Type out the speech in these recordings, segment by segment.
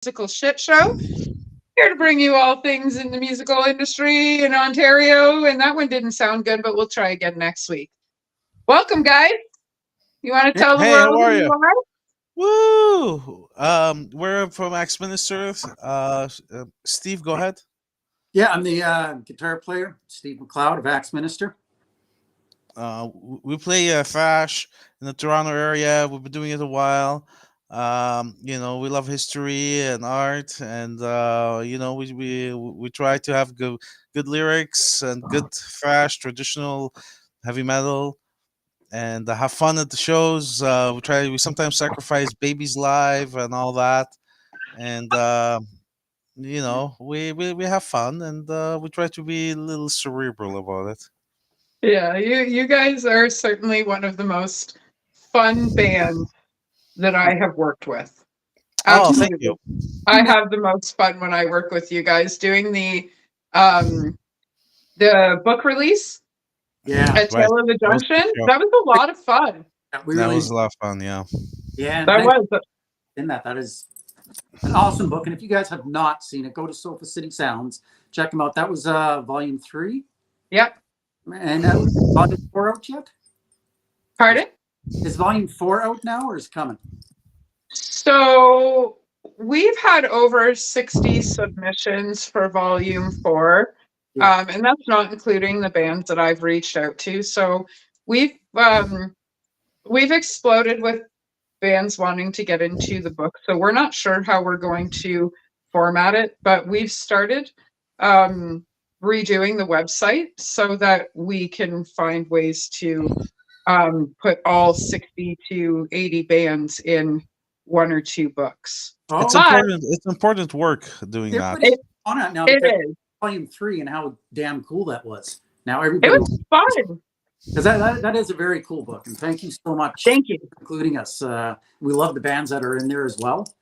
musical shit show. Here to bring you all things in the musical industry in Ontario. And that one didn't sound good, but we'll try again next week. Welcome, guys. You want to tell the Hey, world how who are you you? are? Woo! We're from Axe Minister. Steve, go ahead. Yeah, I'm the guitar player, Steve McLeod of Axe Minister. We play thrash in the Toronto area. We've been doing it a while. We love history and art, and we try to have good lyrics and good thrash, traditional heavy metal, and have fun at the shows. We sometimes sacrifice babies live and all that, and we have fun, and we try to be a little cerebral about it. Yeah, you guys are certainly one of the most fun bands that I have worked with. Oh, thank Absolutely. you. I have the most fun when I work with you guys doing um the book release Yeah, at Right, Tale of the that was the Junction. show. That was a lot of fun. we That really was a lot of fun. Yeah. yeah, and That thanks was. in that is an awesome book. And if you guys have not seen it, go to Sofa City Sounds, check them out. That was volume 3, Yep. and volume 4 out yet? Pardon? Is volume 4 out now, or is it coming? So we've had over 60 submissions for volume 4. Yeah. And that's not including the bands that I've reached out to. So we've exploded with bands wanting to get into the book. So we're not sure how we're going to format it, but we've started redoing the website so that we can find ways to put all 60 to 80 bands in one or two books. It's Oh, But important. It's important work doing that. everybody's on it now it because is. volume 3 and how damn cool that was. Now It everybody, was fun. because that is a very cool book, and thank you so much Thank you. for including us. We love the bands that are in there as well.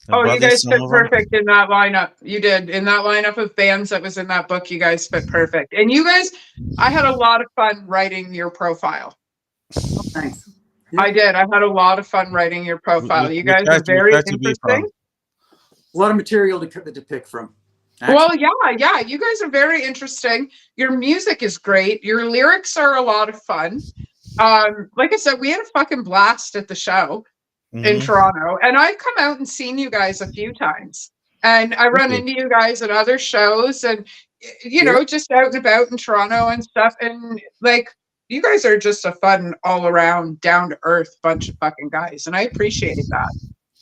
Oh, you Buddy, guys some fit of them. perfect in that lineup. You did. In that lineup of bands that was in that book, you guys fit perfect. And you guys, I had a lot of fun writing your profile. Thanks. I did. I had a lot of fun writing your profile. You guys are We very try to be fun. interesting. A lot of material to pick from. Well, yeah. You guys are very interesting. Your music is great. Your lyrics are a lot of fun. Like I said, we had a fucking blast at the show in Mhm. Toronto, and I've come out and seen you guys a few times. And I run you. into you guys at other shows and just out and about in Toronto and stuff. And like you guys are just a fun all around down to earth bunch of fucking guys. And I appreciate that.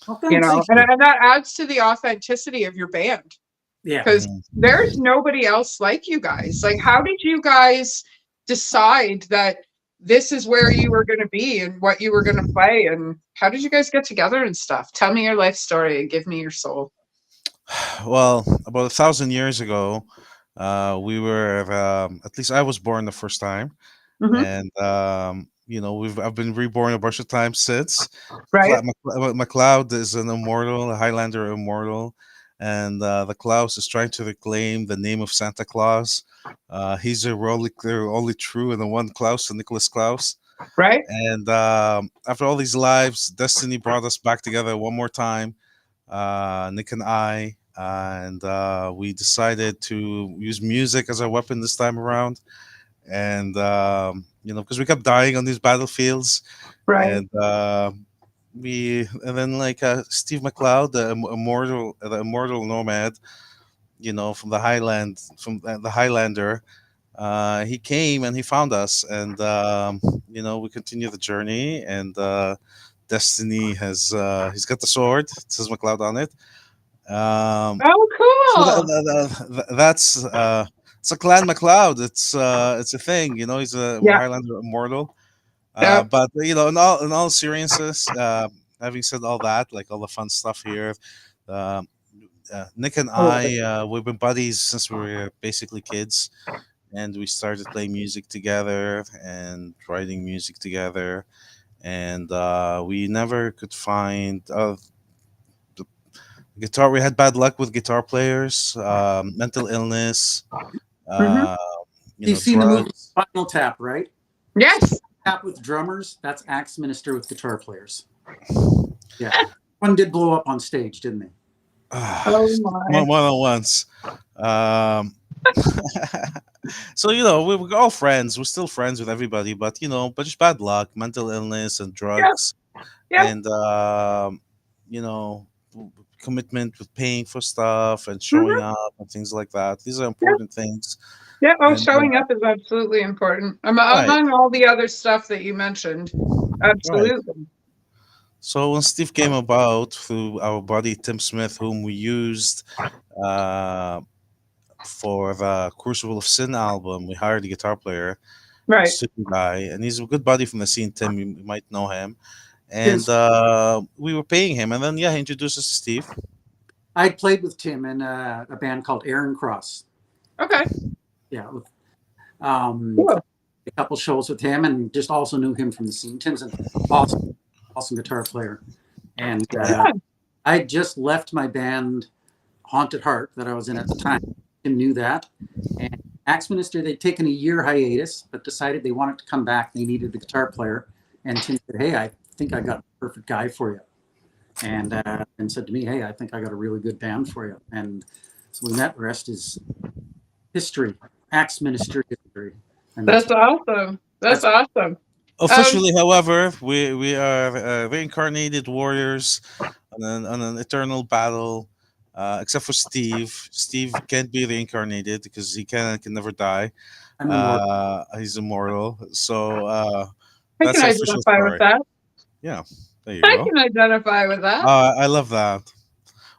Oh, thanks. And that adds to the authenticity of your band. Yeah. Because Mhm. there's nobody else like you guys. Like, how did you guys decide that this is where you were going to be and what you were going to play? And how did you guys get together and stuff? Tell me your life story and give me your soul. Well, about 1,000 years ago, we were at least I was born the first time, Mm-hmm. and I've been reborn a bunch of times since. Right? MacLeod is an immortal, a Highlander immortal, and the Klaus is trying to reclaim the name of Santa Claus. He's the only true and the one Klaus, the Nicholas Klaus. Right? And after all these lives, destiny brought us back together one more time, Nick and I, and we decided to use music as our weapon this time around. And because we kept dying on these battlefields, Right. and then like Steve McLeod, the immortal nomad, from the Highland, from the Highlander. He came and he found us, and we continue the journey. And Destiny has he's got the sword. It says McLeod on it. Oh, So cool. that's it's a clan McLeod. It's a thing. He's a Yeah. Highlander immortal. Yeah. But in all seriousness, having said all that, like all the fun stuff here, uh, Nick and I, we've been buddies since we were basically kids, and we started playing music together and writing music together, and we never could find the guitar. We had bad luck with guitar players, mental illness, Mm-hmm. uh, You've seen the movie drugs. Spinal Tap, right? Yes. Tap with drummers. That's Axe Minister with guitar players. Yeah. One did blow up on stage, didn't they? Oh my. More than once. Um, so we're all friends. We're still friends with everybody, but but just bad luck, mental illness, and Yeah, drugs, yeah. and you know, commitment with paying for stuff and showing Hmm. up and things like that. These are Yeah, important things, yeah. Oh, and showing up is absolutely important. right, Among all the other stuff that you mentioned. right. Absolutely. So when Steve came about through our buddy Tim Smith, whom we used uh, for the Crucible of Sin album, we hired a guitar player, a Right. studio guy, and he's a good buddy from the scene. Tim, you might know him, and Yes, we were paying him, and then he introduced us to Steve. I played with Tim in a band called Aaron Cross. Okay. Yeah, um, Cool. a couple shows with him, and just also knew him from the scene. Tim's an awesome, awesome guitar player, and Yeah. I just left my band, Haunted Heart, that I was in at the time. Tim knew that, and Axe Minister, they'd taken a year hiatus, but decided they wanted to come back. They needed a guitar player, and Tim said, "Hey, I think I got the perfect guy for you," and said to me, "Hey, I think I got a really good band for you." And so we met. The rest is history, Axe Minister history, and That's awesome. That's that's awesome. Officially, however, we are reincarnated warriors on an eternal battle. Except for Steve. Steve can't be reincarnated because he can never die. I'm immortal. He's immortal. So I that's can the official identify with story. that. Yeah, there you I go. can identify with that. I love that.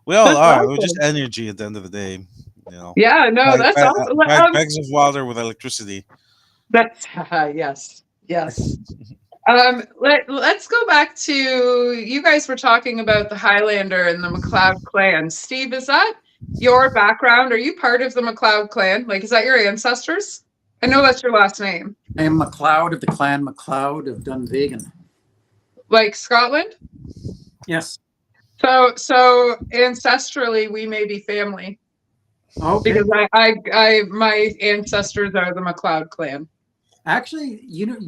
We all That's are. We're just awesome. energy at the end of the day. Yeah, no, that's awesome. Bags of water with electricity. That's yes, yes. Let's go back to you guys were talking about the Highlander and the MacLeod clan. Steve, is that your background? Are you part of the MacLeod clan? Like, is that your ancestors? I know that's your last name. I am MacLeod of the clan MacLeod of Dunvegan. Like Scotland? Yes. So ancestrally, we may be family Okay. because my ancestors are the MacLeod clan. Actually,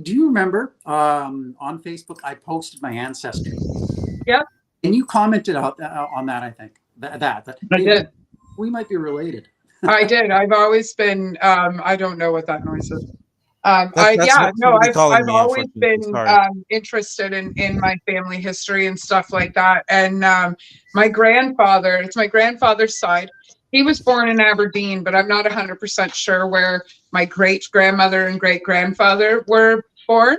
do you remember on Facebook I posted my ancestry? Yep. And you commented on that. I think that I hey, did. we might be related. I did. I've always been. I don't know what that noise is. That's somebody calling I've me. always Unfortunately, been sorry. interested in my family history and stuff like that. And my grandfather, it's my grandfather's side. He was born in Aberdeen, but I'm not 100% sure where my great grandmother and great grandfather were born.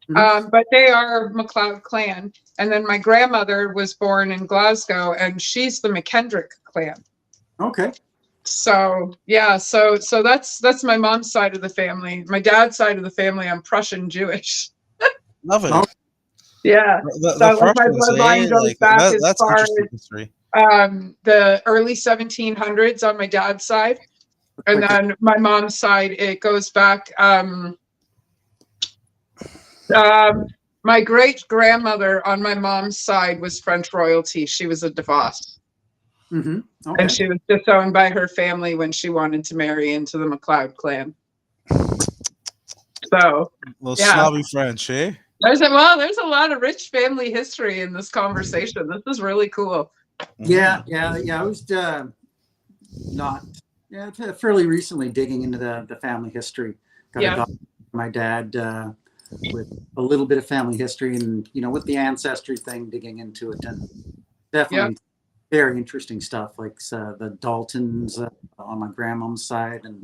But they are MacLeod clan. And then my grandmother was born in Glasgow, and she's the McKendrick clan. Okay. So yeah, so that's my mom's side of the family. My dad's side of the family, I'm Prussian Jewish. Love it. Oh. Yeah. The So like my Prussians, bloodline goes like back as that's far interesting history. as the early 1700s on my dad's side, and then my mom's side it goes back. My great grandmother on my mom's side was French royalty. She was a DeVos. Mm-hmm. Okay. And she was disowned by her family when she wanted to marry into the MacLeod clan. So, Little yeah. snobby French, eh? There's a lot of rich family history in this conversation. This is really cool. Yeah. I was fairly recently digging into the family history. Got a doc my dad with a little bit of family history, and with the ancestry thing, digging into it, and definitely very interesting stuff, like the Daltons on my grandmom's side, and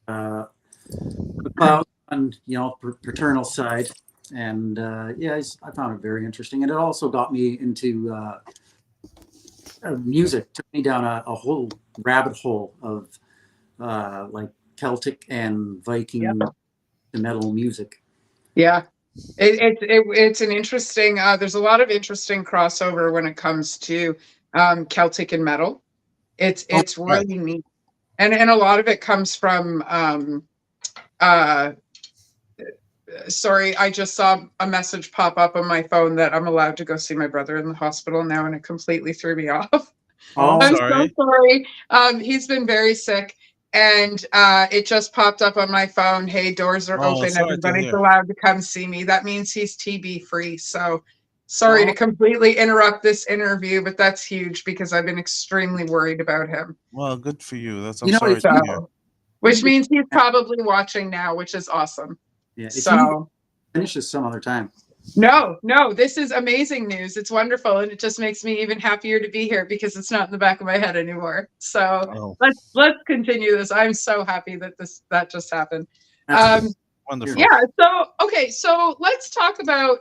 MacLeod on paternal side, and I found it very interesting, and it also got me into music. Took me down a whole rabbit hole of like Celtic and Viking metal music. Yeah, it's an interesting. There's a lot of interesting crossover when it comes to Celtic and metal. It's really neat, and a lot of it comes from. Sorry, I just saw a message pop up on my phone that I'm allowed to go see my brother in the hospital now, and it completely threw me off. Oh, I'm sorry. so sorry. He's been very sick, and it just popped up on my phone. Hey, doors are open. Sorry to Everybody's hear. allowed to come see me. That means he's TB free. So Sorry to Well- completely interrupt this interview, but that's huge because I've been extremely worried about him. Well, good for you. That's I'm You know, sorry if to you- hear. So, which means he's probably watching now, which is awesome. Yeah, if you need to So, finish this some other time. no, this is amazing news. It's wonderful, and it just makes me even happier to be here because it's not in the back of my head anymore. So Oh, let's continue this. I'm so happy that that just happened. That's wonderful. Yeah. So okay. So let's talk about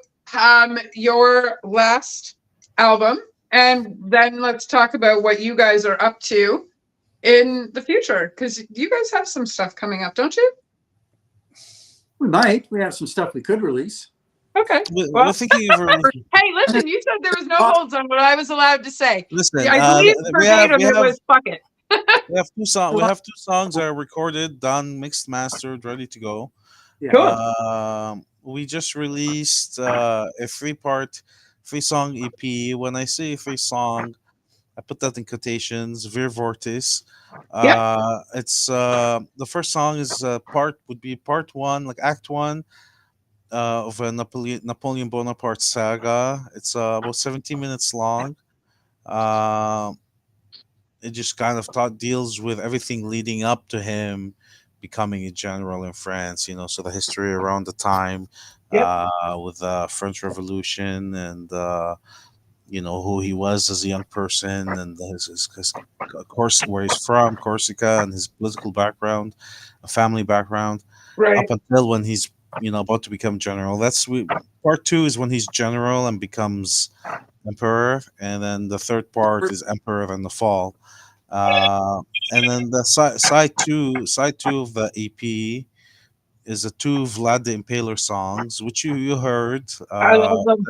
your last album, and then let's talk about what you guys are up to in the future, because you guys have some stuff coming up, don't you? we might. We have some stuff we could release. Okay. We're Well, thinking of hey, listen. You said there was no holds on what I was allowed to say. listen. I believe We have verbatim it was fuck it. we have two songs. We have two songs that are recorded, done, mixed, mastered, ready to go. Yeah. Cool. We just released a three-song EP. When I say three-song, I put that in quotations. Vir Vortis. It's the first song is would be part one, like Act One of a Napoleon Bonaparte saga. It's about 17 minutes long. It just kind of deals with everything leading up to him becoming a general in France. So the history around the time, Yep. with the French Revolution, and who he was as a young person, and his of course where he's from, Corsica, and his political background, a family background, Right. up until when he's about to become general. Part two is when he's general and becomes emperor, and then the third part is emperor and the fall. And then the side two of the EP is the two Vlad the Impaler songs, which you heard. I love them.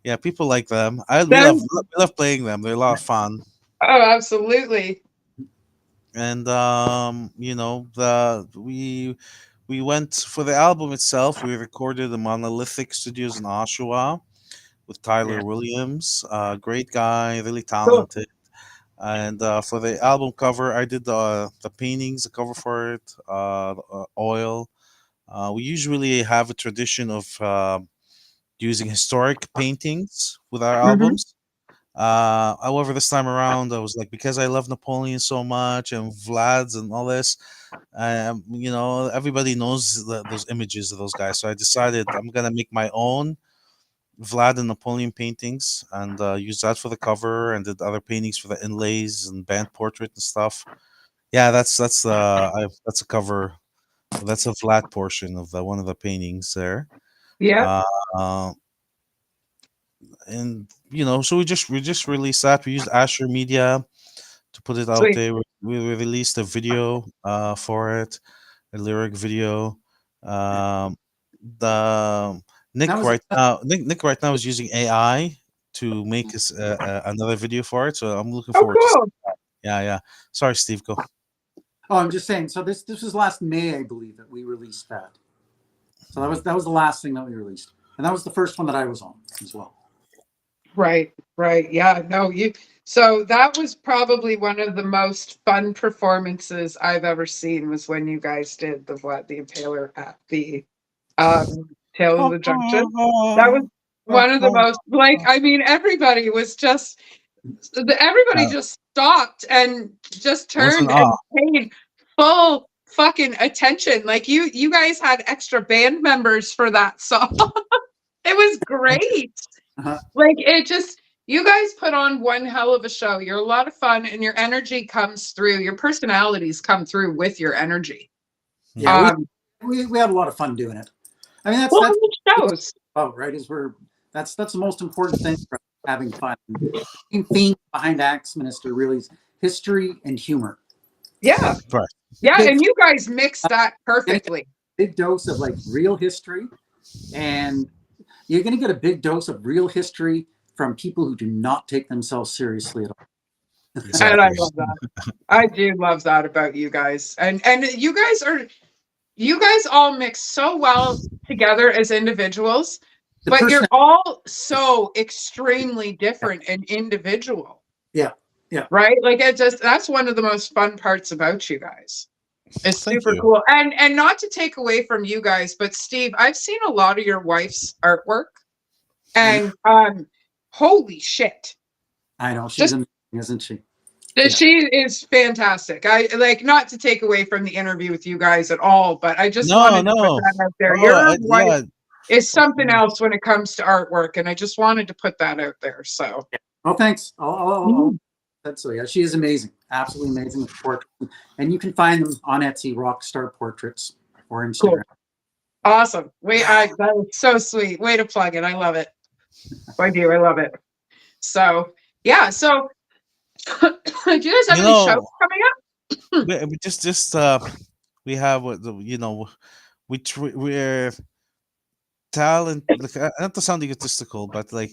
Yeah, people like them. We Them- love playing them. They're a lot of fun. Oh, absolutely. And we went for the album itself. We recorded the Monolithic Studios in Oshawa with Tyler Yeah. Williams. Great guy, really talented. And for the album cover, I did the paintings, the cover for it, oil. We usually have a tradition of using historic paintings with our Mhm. albums. However, this time around, I was like, because I love Napoleon so much and Vlad's and all this, everybody knows those images of those guys. So I decided I'm gonna make my own Vlad and Napoleon paintings and use that for the cover, and did other paintings for the inlays and band portrait and stuff. Yeah, that's a cover. That's a Vlad portion of one of the paintings there. Yeah. Uh, and so we just released that. We used Asher Media to put it out Sweet. there. We released a video for it, a lyric video. The Nick That was- Nick right now is using AI to make us another video for it. So I'm looking Oh, forward to cool. yeah. Sorry, Steve, go. Oh, I'm just saying. So this was last May, I believe, that we released that. So that was the last thing that we released, and that was the first one that I was on as well. Right. Yeah. No, so that was probably one of the most fun performances I've ever seen, was when you guys did the Vlad the Impaler at the Tale of the Junction. That was one of the most, everybody was just, everybody just stopped and just I was in turned and awe. paid full fucking attention. Like you guys had extra band members for that song. It was great. Uh-huh. Like you guys put on one hell of a show. You're a lot of fun, and your energy comes through. Your personalities come through with your energy. Yeah, we had a lot of fun doing it. I mean, that's it shows. right. That's the most important thing for having fun. The theme behind Axminister really is history and humor. Yeah. Right. Yeah, and you guys mix that perfectly. Big dose of like real history, and you're going to get a big dose of real history from people who do not take themselves seriously at all. Exactly. And I love that. I do love that about you guys. And you guys all mix so well together as individuals, The but you're person- all so extremely different and individual. Yeah. Right? Like that's one of the most fun parts about you guys. It's Thank super you. cool. And not to take away from you guys, but Steve, I've seen a lot of your wife's artwork. And holy shit. I know she's Just- amazing, isn't she? She is fantastic. I like, not to take away from the interview with you guys at all, but I just No, wanted to put no. that out there. Oh, Your wife yeah. is something else when it comes to artwork, and I just wanted to put that out there. So, Oh, thanks. That's so. Yeah, she is amazing. Absolutely amazing with portraits, and you can find them on Etsy, Rockstar Portraits, or Instagram. cool. Awesome. That was so sweet. Way to plug it. I love it. I do. I love it. So, yeah. So, do you guys have any shows coming up? we just we have we're talent, like, not to sound egotistical, but like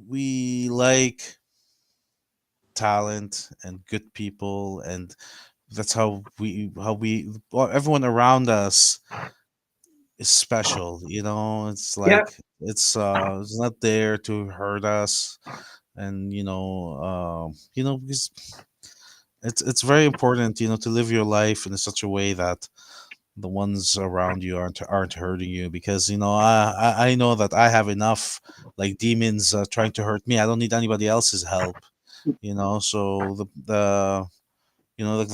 we like talent and good people, and that's how well, everyone around us is special. It's like, Yep. it's not there to hurt us, and because it's very important, to live your life in such a way that the ones around you aren't hurting you, because I know that I have enough, like, demons trying to hurt me. I don't need anybody else's help. So the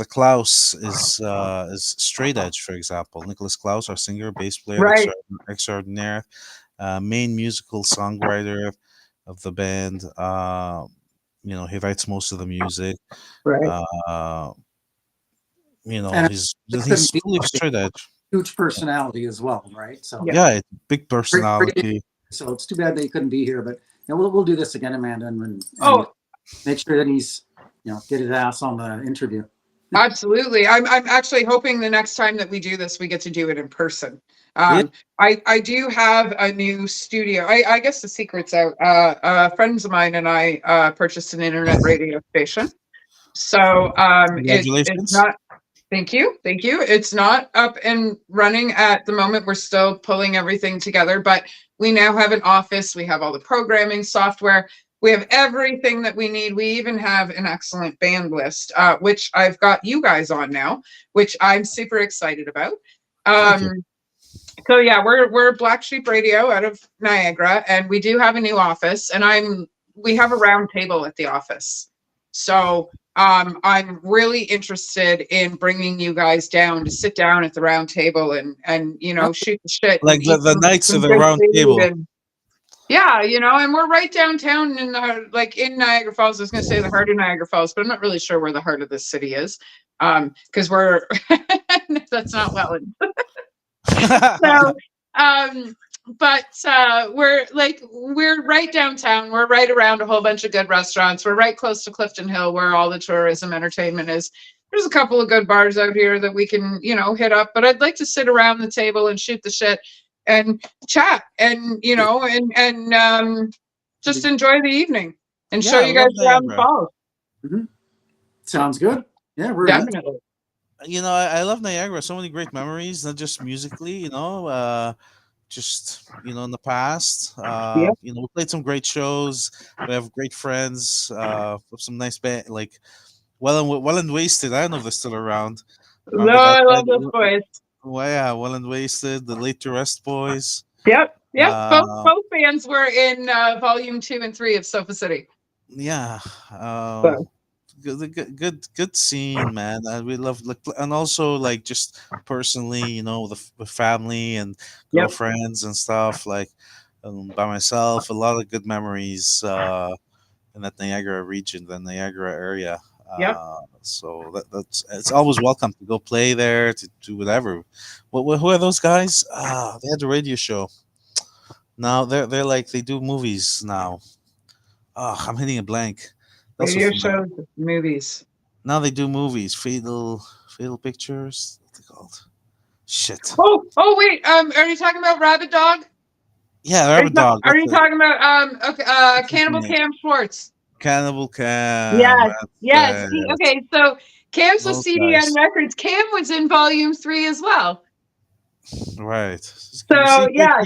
Klaus is straight edge, for example. Nicholas Klaus, our singer, bass player, Right. extraordinaire, main musical songwriter of the band. He writes most of the music. Right. And He's couldn't be fully straight edge. huge personality as well, right? So Yeah, big personality. So it's too bad that he couldn't be here, but we'll do this again, Amanda, and Oh, make sure that he's get his ass on the interview. absolutely. I'm actually hoping the next time that we do this, we get to do it in person. I do have a new studio. I guess the secret's out. Friends of mine and I purchased an internet radio station. So it's not. Thank you. It's not up and running at the moment. We're still pulling everything together, but we now have an office. We have all the programming software. We have everything that we need. We even have an excellent band list, which I've got you guys on now, which I'm super excited about. So yeah, we're Black Sheep Radio out of Niagara, and we do have a new office, and we have a round table at the office. So I'm really interested in bringing you guys down to sit down at the round table and shoot the shit. Like the Knights of the Round Table. Yeah, and we're right downtown in in Niagara Falls. I was going to say the heart of Niagara Falls, but I'm not really sure where the heart of this city is, because we're that's not Welland. So, but we're right downtown. We're right around a whole bunch of good restaurants. We're right close to Clifton Hill, where all the tourism entertainment is. There's a couple of good bars out here that we can, hit up. But I'd like to sit around the table and shoot the shit and chat, and just enjoy the evening and show you guys around the falls. Mm-hmm. Sounds good. Yeah, we're definitely. I love Niagara. So many great memories, not just musically, just in the past. We played some great shows. We have great friends. With some nice band, like Well and Wasted. I don't know if they're still around. No, I love those boys. Well, yeah, Well and Wasted, the Late to Rest boys. Yep. Both bands were in volume 2 and 3 of Sofa City. Yeah. Good scene, man. We love, and also just personally, with family and girlfriends and stuff, by myself. A lot of good memories in that Niagara region, the Niagara area. So it's always welcome to go play there, to do whatever. Who are those guys? They had a radio show. Now they're they do movies now. I'm hitting a blank. Radio shows, movies. Now they do movies. Fatal Pictures. What's it called? Shit. Oh wait. Are you talking about Rabbit Dog? Yeah, Rabbit Dog. Are you talking about Cannibal Cam Schwartz? Cannibal Cam. Yes. Okay, so Cam's with CDN Records. Cam was in volume 3 as well. Right. So yeah,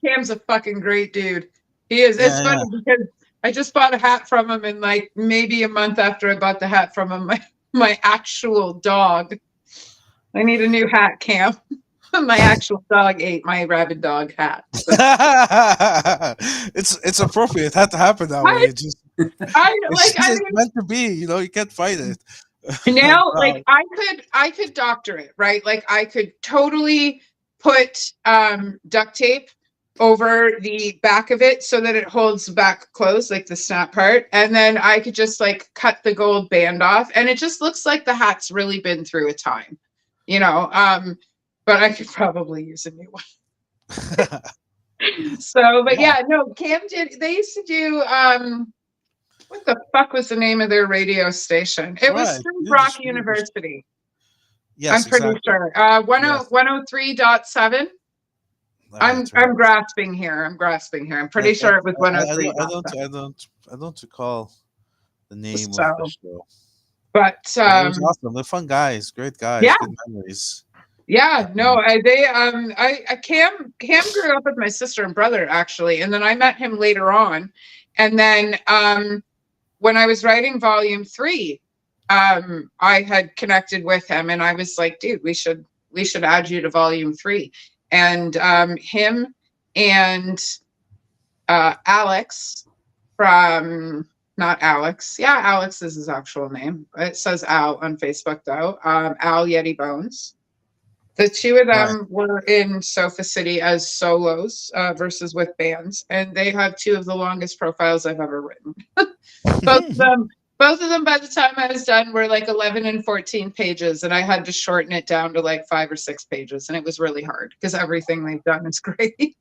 Cam's a fucking great dude. He is. It's funny because I just bought a hat from him, and maybe a month after I bought the hat from him, my actual dog. I need a new hat, Cam. my actual dog ate my rabid dog hat. So It's appropriate. It had to happen that way. I, It's just I it's meant to be. You can't fight it. I'm now, proud. I could doctor it, right? Like I could totally put duct tape over the back of it so that it holds back closed, like the snap part, and then I could just like cut the gold band off, and it just looks like the hat's really been through a time, you know. But I could probably use a new one. So, but Yeah, yeah, no, Cam did. They used to do what the fuck was the name of their radio station? It was right. through Yeah, Brock University. I'm yes, pretty exactly. sure. Yes. 103.7. Right, I'm right. grasping here. I'm grasping here. I'm pretty Like sure it was I don't I don't 103.7. I don't I don't recall the name of the So, show. but But it was awesome. They're fun guys, great yeah, guys, good memories. yeah, no, I Cam grew up with my sister and brother actually, and then I met him later on, and then when I was writing volume 3, I had connected with him, and I was like, dude, we should add you to volume 3, and him and Alex from not Alex, yeah, Alex is his actual name. It says Al on Facebook though. Al Yeti Bones. The two of Right. them were in Sofa City as solos versus with bands, and they have two of the longest profiles I've ever written. both of them, both of them, by the time I was done, were like 11 and 14 pages, and I had to shorten it down to like 5 or 6 pages, and it was really hard because everything they've done is great.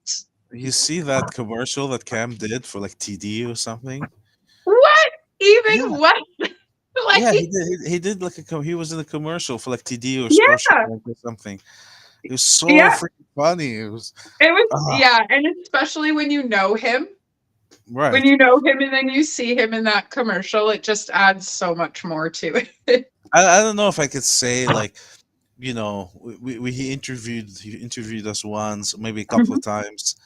You see that commercial that Cam did for like TD or something? What? Yeah, Even what? Like, yeah, he did like he was in a commercial for like TD or Scotia yeah, Bank or something. It was so yeah. freaking funny. It was It was, ah, yeah, and especially when you know him, right. and then you see him in that commercial, it just adds so much more to it. I don't know if I could say like he interviewed us once, maybe a couple of times.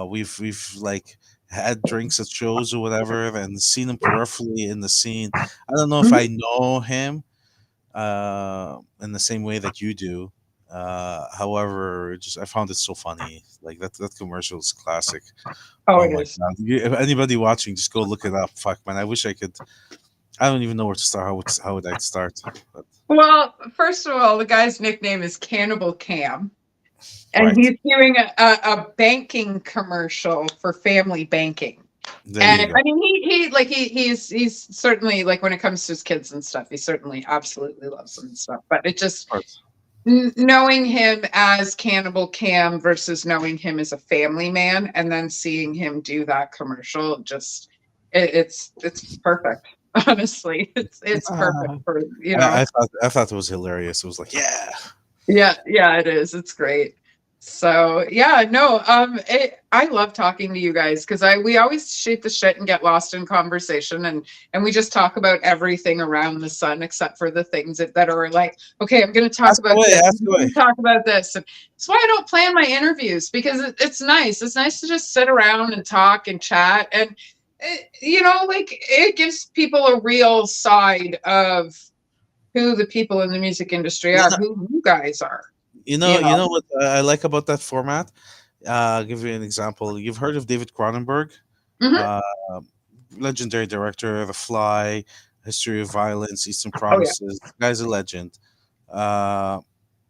We've like had drinks at shows or whatever, and seen him peripherally in the scene. I don't know if I know him in the same way that you do. However, just I found it so funny. Like that commercial is classic. Oh, Oh it my is. god! If anybody watching, just go look it up. Fuck man, I wish I could. I don't even know where to start. How would I start? But, Well, first of all, the guy's nickname is Cannibal Cam, and right he's doing a banking commercial for family banking. there, you And go. I mean, he's certainly like when it comes to his kids and stuff, he certainly absolutely loves them and stuff. But it just Right. knowing him as Cannibal Cam versus knowing him as a family man, and then seeing him do that commercial, just it's perfect. Honestly, it's perfect for I thought it was hilarious. It was like, yeah, Yeah, it is. It's great. So yeah, no, I love talking to you guys because we always shoot the shit and get lost in conversation, and we just talk about everything around the sun except for the things that are like, okay, I'm going to talk ask about away, this. ask I'm away. going to talk about this. And that's why I don't plan my interviews because it's nice. It's nice to just sit around and talk and chat, and like it gives people a real side of who the people in the music industry You are, know, who you guys are. you know what I like about that format. I'll give you an example. You've heard of David Cronenberg, Mhm. uh, legendary director, The Fly, History of Violence, Eastern Oh yeah. Promises. The guy's a legend. Uh,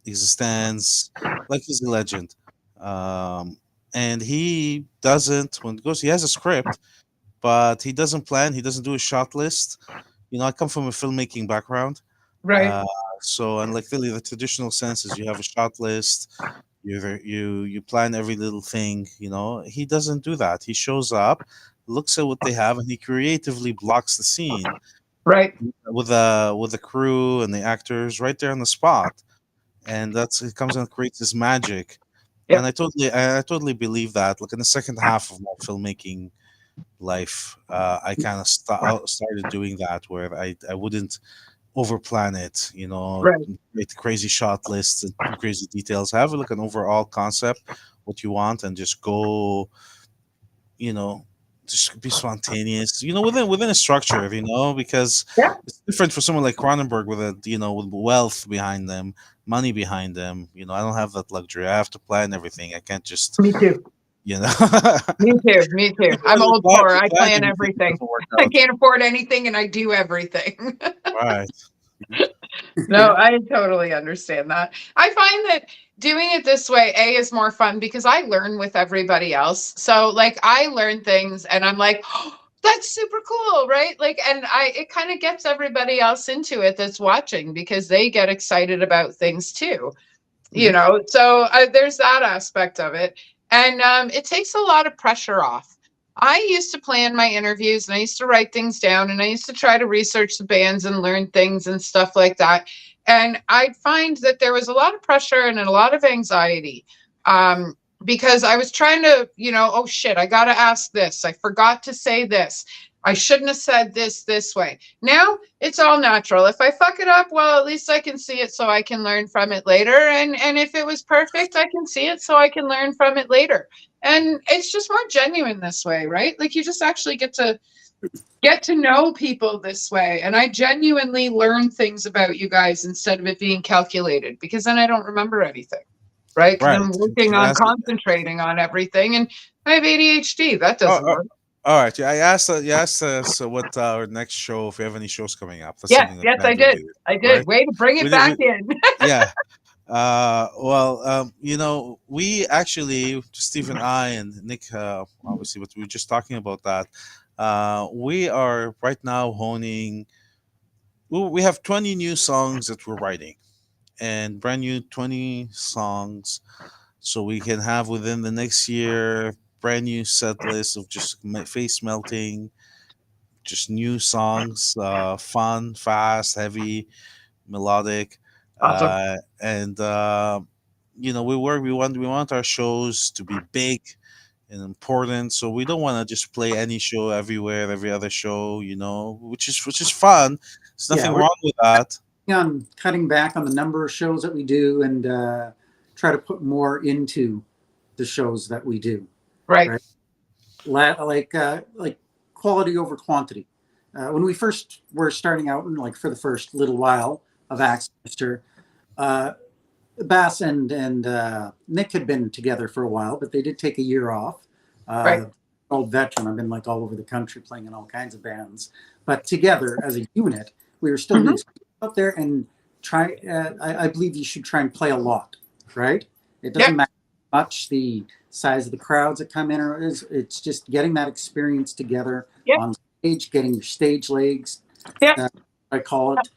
Existence, like he's a legend. Um, and he doesn't when it goes. He has a script, but he doesn't plan. He doesn't do a shot list. I come from a filmmaking background. Right. Uh, so, and like really, the traditional sense is you have a shot list. You plan every little thing. He doesn't do that. He shows up, looks at what they have, and he creatively blocks the scene Right. with the crew and the actors right there on the spot, and it comes and creates this magic. And Yep. I totally believe that. Like in the second half of my filmmaking life, I kind of started doing that where I wouldn't overplan it, Right. make crazy shot lists and crazy details. Have like an overall concept, what you want, and just go, you know, just be spontaneous, within a structure, because Yeah. it's different for someone like Cronenberg with with wealth behind them, money behind them. I don't have that luxury. I have to plan everything. I can't just, Me too. you know. Me too. Me too. I'm The old poor. the I plan planning thing everything. doesn't work I out. can't afford anything and I do everything. Right. No, I totally understand that. I find that doing it this way, A, is more fun because I learn with everybody else. So like I learn things and I'm like, oh, that's super cool, right? Like, and it kind of gets everybody else into it that's watching because they get excited about things too. So there's that aspect of it, and it takes a lot of pressure off. I used to plan my interviews and I used to write things down and I used to try to research the bands and learn things and stuff like that, and I'd find that there was a lot of pressure and a lot of anxiety, because I was trying to, oh shit, I got to ask this, I forgot to say this, I shouldn't have said this way. Now it's all natural. If I fuck it up, well, at least I can see it so I can learn from it later. And if it was perfect, I can see it so I can learn from it later. And it's just more genuine this way, right? Like you just actually get to know people this way. And I genuinely learn things about you guys instead of it being calculated, because then I don't remember anything. Right? Because Right. I'm working on concentrating on everything, and I have ADHD. That Oh, doesn't work. all right. Yeah, I asked. You asked us what our next show. If we have any shows coming up, that's Yes, something that yes, I band did. related, I did. right? Way to bring We it did. back in. Yeah. Well, we actually, Steve and I and Nick, obviously, but we were just talking about that. We are right now honing. We have 20 new songs that we're writing, and brand new 20 songs, so we can have within the next year brand new set list of just face melting, just new songs, fun, fast, heavy, melodic, Awesome. and we want our shows to be big and important. So we don't want to just play any show everywhere, every other show, which is fun. There's Yeah, nothing we're wrong with that. on cutting back on the number of shows that we do and try to put more into the shows that we do. Right. Right. Like quality over quantity. When we first were starting out, and like for the first little while of Axe Minister, Bass and Nick had been together for a while, but they did take a year off. Right. Old veteran. I've been like all over the country playing in all kinds of bands, but together as a unit, we were still Mhm. out there and try. I believe you should try and play a lot, right? It doesn't Yep. matter much the size of the crowds that come in, or it's just getting that experience together Yep. on stage, getting your stage legs. Yep. I call it,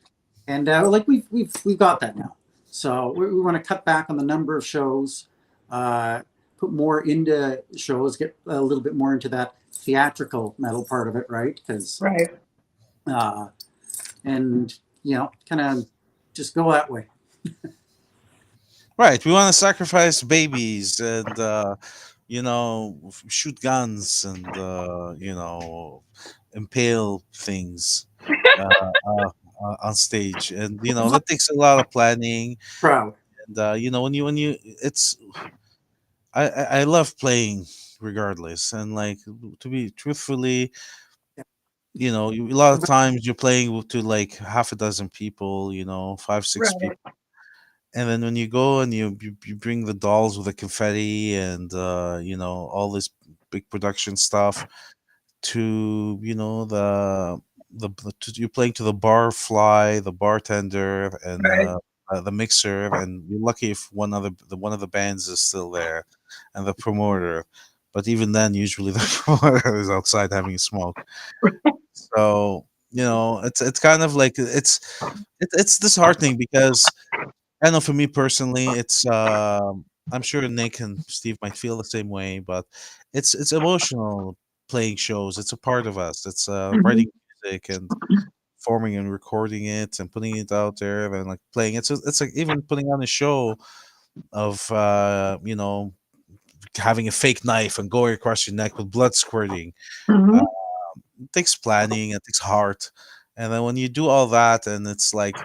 and like we've got that now. So we want to cut back on the number of shows, put more into shows, get a little bit more into that theatrical metal part of it, right? Because Right. and kind of just go that way. Right. We want to sacrifice babies and shoot guns and impale things uh, on stage, and that takes a lot of planning. Proud. And when you it's I love playing regardless, and like, to be truthfully, a lot of times you're playing to like half a dozen people, five, six Right. people. And then when you go and you bring the dolls with the confetti and all this big production stuff to you're playing to the bar fly, the bartender, and Right. the mixer, and you're lucky if one of the bands is still there, and the promoter. But even then, usually the promoter is outside having a smoke. So it's kind of like it's disheartening because I know for me personally, I'm sure Nick and Steve might feel the same way, but it's emotional playing shows. It's a part of us. It's Mhm. writing music and forming and recording it and putting it out there and like playing. It's like even putting on a show of having a fake knife and going across your neck with blood squirting. Uh, Mhm. it takes planning. It takes heart. And then when you do all that, and it's like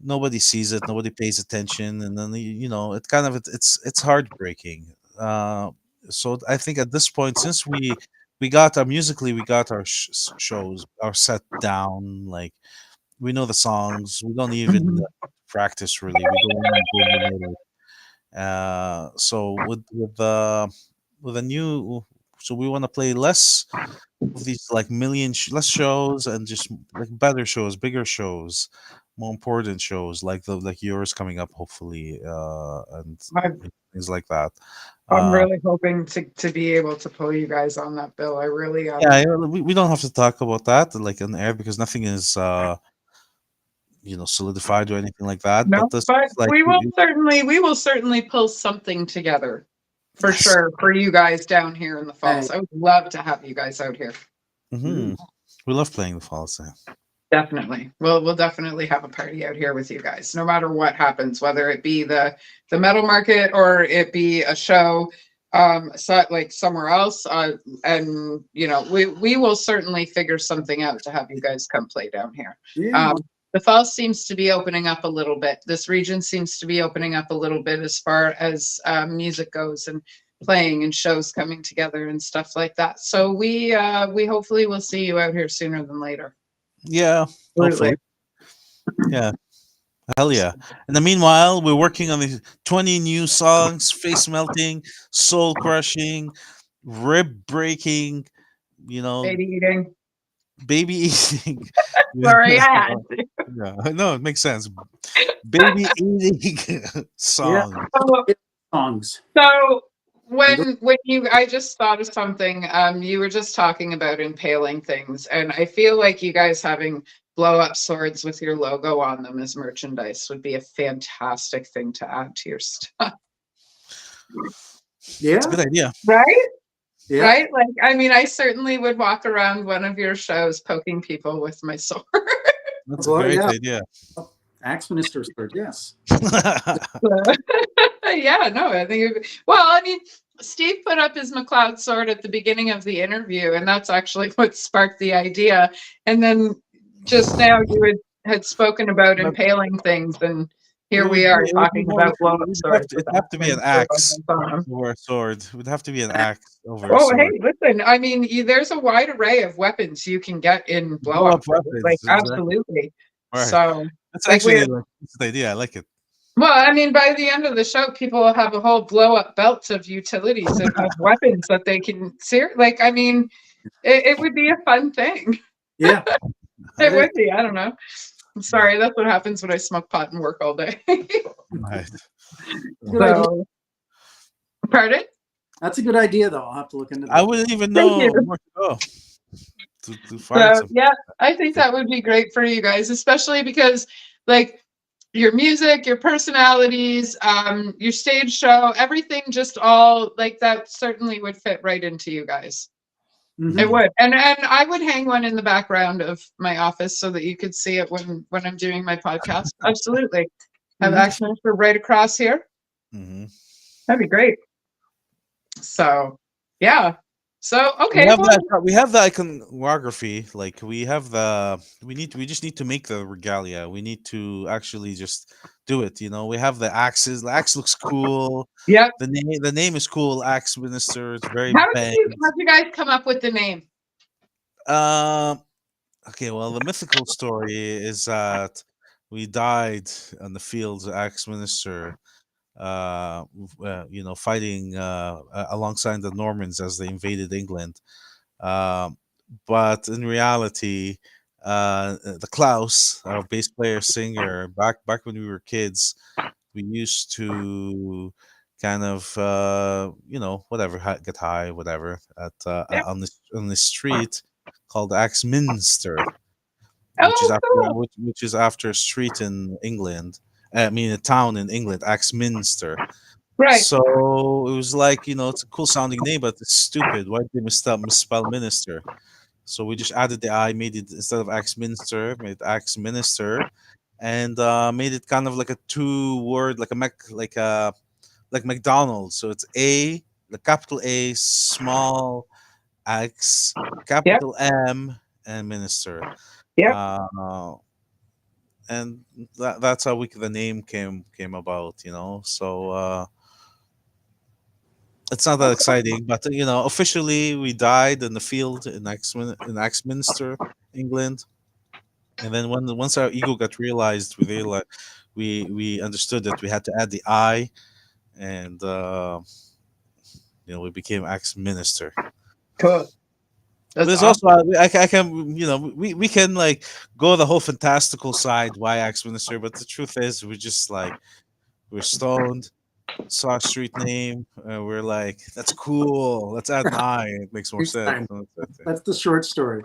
nobody sees it, nobody pays attention, and then it heartbreaking. So I think at this point, since we we got our musically, we got our shows, our set down. Like we know the songs. We don't even Mhm. practice really. We go in and boom, we know it. So with a new, so we want to play less of these like less shows and just like better shows, bigger shows, more important shows like the like yours coming up hopefully, and I'm, things like that. I'm Uh, really hoping to be able to pull you guys on that bill. I really yeah, yeah, we don't have to talk about that like on air because nothing is solidified or anything like that. no, But this but is like we will certainly pull something together for yes. sure for you guys down here in the Hey, falls. I would love to have you guys out here. Hmm. We love playing the falls. Yeah. Definitely. We'll definitely have a party out here with you guys, no matter what happens, whether it be the metal market or it be a show so, like somewhere else. And we will certainly figure something out to have you guys come play down here. yeah, Um, the falls seems to be opening up a little bit. This region seems to be opening up a little bit as far as music goes and playing and shows coming together and stuff like that. So we hopefully will see you out here sooner than later. Yeah, Absolutely. hopefully. Yeah. Hell yeah. In the meanwhile, we're working on these 20 new songs, face melting, soul crushing, rib breaking, you know, Baby eating. baby eating. Sorry, I had to. Yeah, no, it makes sense. Baby eating yeah. song. So, Songs. so And those- when I just thought of something, you were just talking about impaling things, and I feel like you guys having blow up swords with your logo on them as merchandise would be a fantastic thing to add to your stuff. It's Yeah, a good idea. Right? yeah. Right? Like, I mean, I certainly would walk around one of your shows poking people with my sword. That's a Well, great yeah. idea. Axe Minister sword. Yes. Yeah, no, I think well, I mean, Steve put up his McLeod sword at the beginning of the interview, and that's actually what sparked the idea. And then just now you had spoken about But impaling things, and it here would we be are it would be talking more about like blow up swords with it'd have to be an Axminster axe logos on them. over a sword. It would have to be an axe over a Oh, hey, sword. listen, I mean, there's a wide array of weapons you can get in blow Blow up up, like weapons, exactly. absolutely. Right. So, That's like we actually like that's the idea. I like it. Well, I mean, by the end of the show, people will have a whole blow up belt of utilities and of weapons that they can like, I mean, it would be a fun thing. Yeah. It That is. would be. I don't know. I'm sorry. That's what happens when I smoke pot and work all day. Right. Good idea. So, pardon? That's a good idea, though. I'll have to look into that. I wouldn't even Thank know you. where to go to find So, some. yeah, I think that would be great for you guys, especially because, like, your music, your personalities, your stage show, everything just all like that certainly would fit right into you guys. Mhm. It would. And I would hang one in the background of my office so that you could see it when I'm doing my podcast. Absolutely. Have Mhm. action for right across here. Hmm. That'd be great. So yeah. So We okay, have well that. We have the iconography. Like we just need to make the regalia. We need to actually just do it. We have the axes. The axe looks cool. yeah. The name is cool. Axe Minister. It's very How did bang. you guys come up with the name? Um. Okay. Well, the mythical story is that we died on the fields of Axe Minister. Fighting alongside the Normans as they invaded England. Um, but in reality, the Klaus, our bass player singer, back when we were kids, we used to kind of whatever get high whatever at Yeah. on the street called Axminster, which is Oh, after cool. which is after a street in England. I mean, a town in England, Axminster. Right. So it was like, it's a cool sounding name, but it's stupid. Why did they misspell minister? So we just added the I, made it instead of Axminster, made it Axminister, and made it kind of like a two-word, like McDonald's. So it's the capital A, small X, Yep. capital M, and minister. Yep. And that's how the name came about. So it's not that exciting, but officially we died in the field in Axminster, England. And then once our ego got realized, we understood that we had to add the I, and we became Axminster. Cool. That's There's awesome. also I can we can like go the whole fantastical side why Axminster, but the truth is we're stoned, saw a street name, we're like, that's cool, let's add an I, it makes more sense. That's the short story.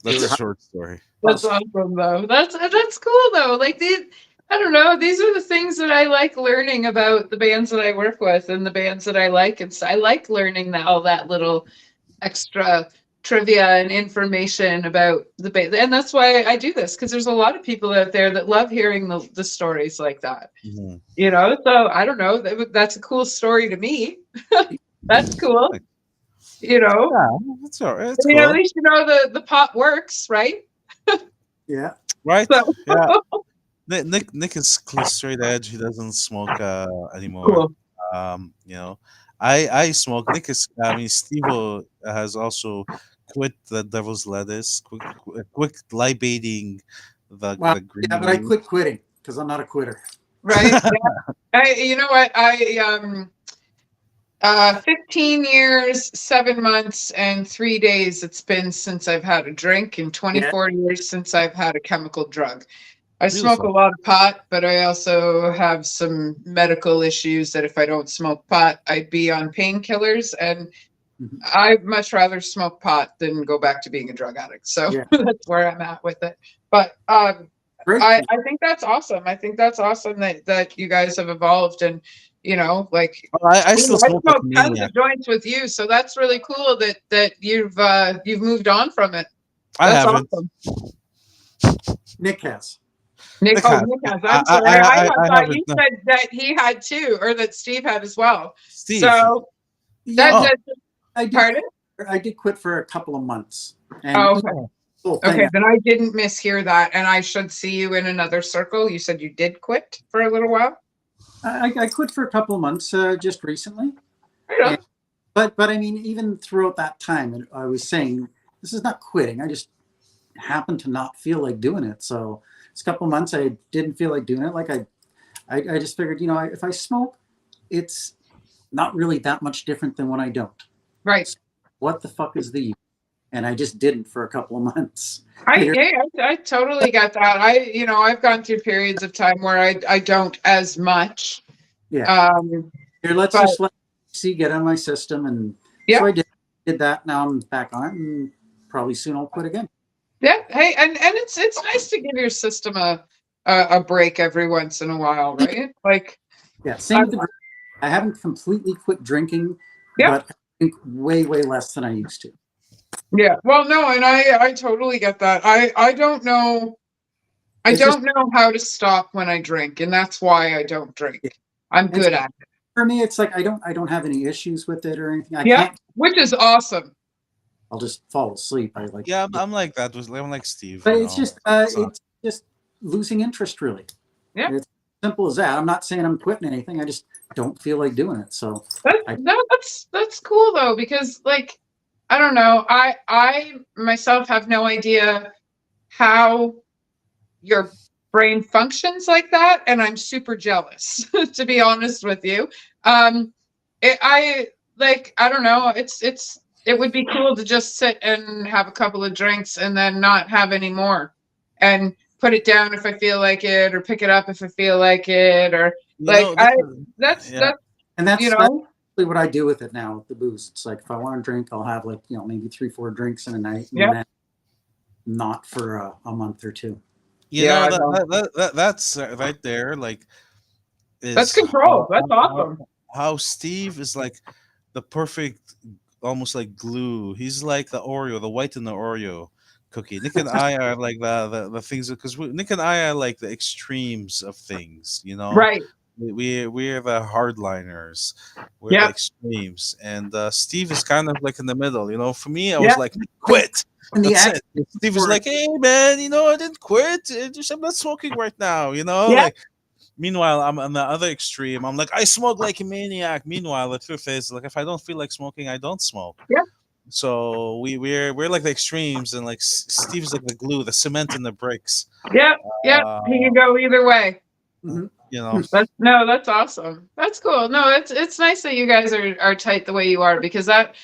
That's a short story. That's awesome, though. That's cool, though. Like these, I don't know. These are the things that I like learning about the bands that I work with and the bands that I like, and so I like learning all that little extra trivia and information about the band, and that's why I do this, because there's a lot of people out there that love hearing the stories like that. Mm-hmm. So I don't know. That's a cool story to me. That's cool. Yeah, that's all right. That's At cool. least the pot works, right? Yeah. Right? So. Yeah. Nick is straight edge. He doesn't smoke anymore. Cool. I smoke. Steve has also quit the devil's lettuce, quick libating the green. Yeah, but I quit quitting because I'm not a quitter. Right. Yeah. You know what? 15 years, 7 months, and 3 days it's been since I've had a drink, and 24 years since I've had a chemical drug. I smoke a lot of pot, but I also have some medical issues that if I don't smoke pot, I'd be on painkillers, and I'd much rather smoke pot than go back to being a drug addict. So that's where I'm at with it. But I think that's awesome. I think that's awesome that you guys have evolved, and I still smoke tons of joints with you, so that's really cool that you've moved on from it. I haven't. Awesome. Nick has. Nick has. I'm sorry. I thought you said that he had too, or that Steve had as well. Steve. So I did quit for a couple of months. And okay, then I didn't mishear that, and I should see you in another circle. You said you did quit for a little while. I quit for a couple of months just recently. Right on. But I mean, even throughout that time, I was saying this is not quitting. I just happened to not feel like doing it. So it's a couple of months I didn't feel like doing it. Like I just figured, if I smoke, it's not really that much different than when I don't. Right. So what the fuck is the use? And I just didn't for a couple of months. I totally get that. I've gone through periods of time where I don't as much. Yeah. Let's just let see get on my system, and so I did that. Now I'm back on it, and probably soon I'll quit again. Yeah. Hey, and it's nice to give your system a break every once in a while, right? Like. Yeah. Same with I haven't completely quit drinking, but I drink way less than I used to. Yeah. Well, no, and I totally get that. I don't know. I don't know how to stop when I drink, and that's why I don't drink. I'm good at it. For me, it's like I don't have any issues with it or anything. I can't, which is awesome. I'll just fall asleep. I'm like that. I'm like Steve. But it's just losing interest, really. Yeah. It's simple as that. I'm not saying I'm quitting anything. I just don't feel like doing it. So that's cool though, because I don't know. I myself have no idea how your brain functions like that, and I'm super jealous, to be honest with you. I don't know. It would be cool to just sit and have a couple of drinks and then not have any more, and put it down if I feel like it, or pick it up if I feel like it, or that's what I do with it now with the booze. It's like if I want to drink, I'll have maybe 3-4 drinks in a night, and then not for a month or two. That's right there. That's control. That's awesome. How Steve is like the perfect, almost like glue. He's like the Oreo, the white in the Oreo cookie. Nick and I are like the things, because Nick and I are like the extremes of things. Right. We're the hardliners. We're the extremes, and Steve is kind of like in the middle. For me, I was like, quit. That's it. Steve was like, hey man, I didn't quit. I'm not smoking right now. Meanwhile, I'm on the other extreme. I'm like, I smoke like a maniac. Meanwhile, the truth is, like, if I don't feel like smoking, I don't smoke. Yeah. So we're like the extremes, and like Steve's like the glue, the cement, and the bricks. Yep. Yep. He can go either way. Mhm. You know, That's awesome. That's cool. No, it's nice that you guys are tight the way you are, because that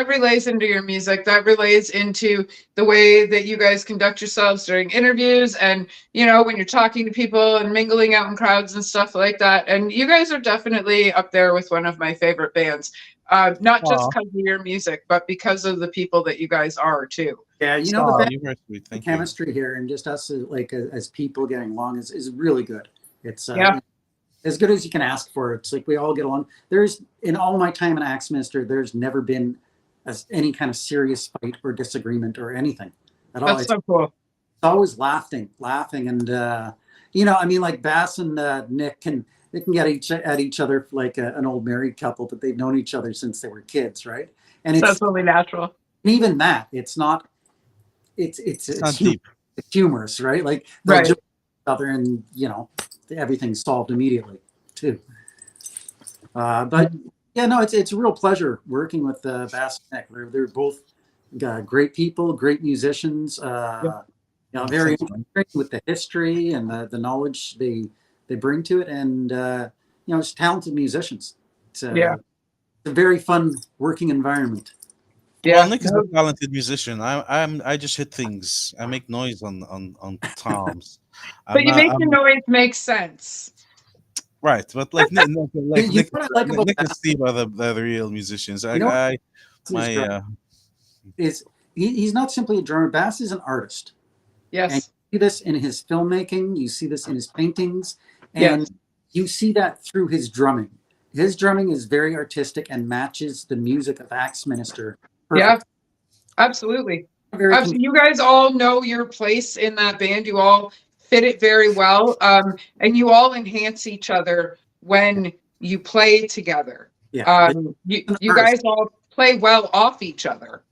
relays into your music. That relays into the way that you guys conduct yourselves during interviews, and when you're talking to people and mingling out in crowds and stuff like that. And you guys are definitely up there with one of my favorite bands. Not just Aw. because of your music, but because of the people that you guys are too. Yeah, the Aw, band you're very sweet. Thank you. chemistry here and just us as people getting along is really good. It's Yeah. as good as you can ask for. It's like we all get along. There's in all my time in Axminster, there's never been any kind of serious fight or disagreement or anything at all. That's so cool. Always laughing, and I mean, like Bass and Nick they can get at each other like an old married couple, but they've known each other since they were kids, right? And it's That's totally natural. even that it's not. It's not deep. It's humorous, right? Like they'll Right. joke each other, and everything's solved immediately too. But yeah, no, it's a real pleasure working with Bass and Nick. They're both great people, great musicians. Very interesting with the history and the knowledge they bring to it, and it's talented musicians. It's a very fun working environment. Yeah. Well, Nick is a talented musician. I just hit things. I make noise on toms. But you make the noise make sense. Right, but like Nick, You know what I like about Nick and Bass? Steve are the real musicians. You know what? He's not simply a drummer. Bass is an artist. And Yes. you see this in his filmmaking, you see this in his paintings, Yes. and you see that through his drumming. His drumming is very artistic and matches the music of Axminster. Yeah. Absolutely. Very You guys all know your place in that band. You all fit it very well. And you all enhance each other when you play together. yeah. You guys all play well off each other.